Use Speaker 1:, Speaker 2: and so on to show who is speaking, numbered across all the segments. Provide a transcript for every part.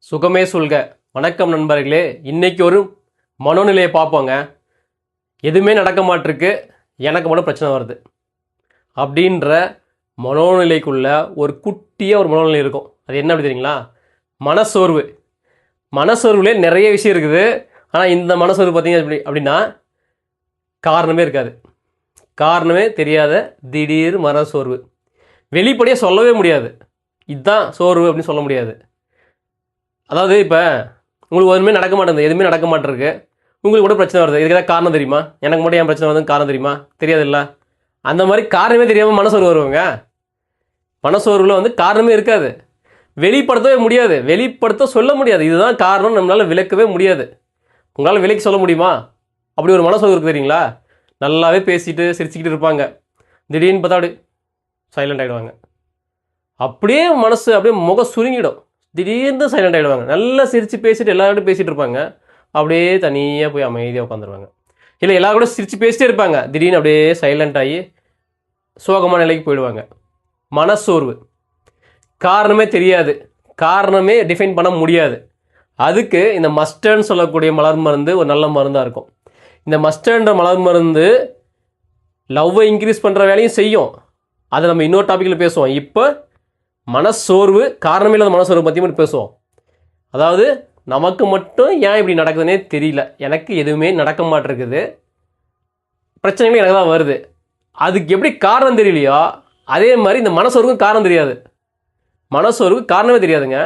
Speaker 1: சுகமே சொல்க. வணக்கம் நண்பர்களே. இன்னைக்கு ஒரு மனோநிலையை பார்ப்போங்க. எதுவுமே நடக்க மாட்டிருக்கு, எனக்கு மட்டும் பிரச்சனை வருது அப்படின்ற மனோநிலைக்குள்ள ஒரு குட்டியாக ஒரு மனோநிலை இருக்கும். அது என்ன அப்படி தெரியுங்களா? மனசோர்வு. மனசோர்வுலே நிறைய விஷயம் இருக்குது. ஆனால் இந்த மனசோர்வு பார்த்தீங்க அப்படின்னா காரணமே இருக்காது. காரணமே தெரியாத திடீர் மனசோர்வு. வெளிப்படையாக சொல்லவே முடியாது, இதுதான் சோர்வு அப்படின்னு சொல்ல முடியாது. அதாவது இப்போ உங்களுக்கு எதுவுமே நடக்க மாட்டேருக்கு, உங்களுக்கு கூட பிரச்சனை வருது. இதுக்கு ஏதாவது காரணம் தெரியுமா? எனக்கு மட்டும் ஏன் பிரச்சனை வருதுன்னு காரணம் தெரியுமா? தெரியாதுல்ல. அந்த மாதிரி காரணமே தெரியாமல் மனசோர்வு வருவாங்க. மனசோர்வில் காரணமே இருக்காது, வெளிப்படுத்தவே முடியாது, வெளிப்படுத்த சொல்ல முடியாது. இதுதான் காரணம் நம்மளால் விளக்கவே முடியாது. உங்களால் விலைக்கு சொல்ல முடியுமா? அப்படி ஒரு மனசோர்வு இருக்குது தெரியுங்களா? நல்லாவே பேசிட்டு சிரிச்சுக்கிட்டு இருப்பாங்க, திடீர்னு பார்த்தா அப்படி சைலண்ட் ஆகிடுவாங்க. அப்படியே மனசு அப்படியே முகம் சுருங்கிடும், திடீர்னு சைலண்ட் ஆகிடுவாங்க. நல்லா சிரித்து பேசிட்டு எல்லாரோடும் பேசிகிட்டு இருப்பாங்க, அப்படியே தனியாக போய் அமைதியாக உட்காந்துருவாங்க. இல்லை எல்லாரும் கூட சிரித்து பேசிட்டே இருப்பாங்க, திடீர்னு அப்படியே சைலண்ட் ஆகி சோகமான நிலைக்கு போயிடுவாங்க. மனசோர்வு காரணமே தெரியாது, காரணமே டிஃபைன் பண்ண முடியாது. அதுக்கு இந்த மஸ்டர்ன்னு சொல்லக்கூடிய மலர் மருந்து ஒரு நல்ல மருந்தாக இருக்கும். இந்த மஸ்டர்ன்ற மலர் மருந்து லவ்வை இன்க்ரீஸ் பண்ணுற வேலையும் செய்யும். அதை நம்ம இன்னொரு டாப்பிக்கில் பேசுவோம். இப்போ மனசோர்வு, காரணமே இல்லாத மனசோர்வு பற்றி மட்டும் பேசுவோம். அதாவது நமக்கு மட்டும் ஏன் இப்படி நடக்குதுன்னே தெரியல, எனக்கு எதுவுமே நடக்க மாட்டேருக்குது, பிரச்சனைகளும் எனக்கு தான் வருது. அதுக்கு எப்படி காரணம் தெரியலையோ அதே மாதிரி இந்த மனசோர்வுக்கும் காரணம் தெரியாது. மனசோர்வுக்கு காரணமே தெரியாதுங்க,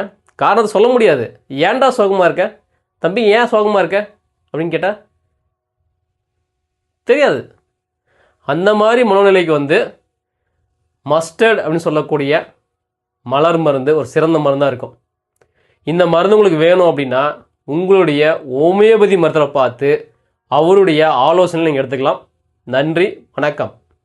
Speaker 1: காரணத்தை சொல்ல முடியாது. ஏன்டா சோகமாக இருக்க தம்பி, ஏன் சோகமாக இருக்க அப்படின்னு கேட்டால் தெரியாது. அந்த மாதிரி மனோநிலைக்கு மஸ்டர்ட் அப்படின்னு சொல்லக்கூடிய மலர் மருந்து ஒரு சிறந்த மருந்தாக இருக்கும். இந்த மருந்து உங்களுக்கு வேணும் அப்படின்னா உங்களுடைய ஹோமியோபதி மருத்துவரை பார்த்து அவருடைய ஆலோசனை நீங்கள் எடுத்துக்கலாம். நன்றி, வணக்கம்.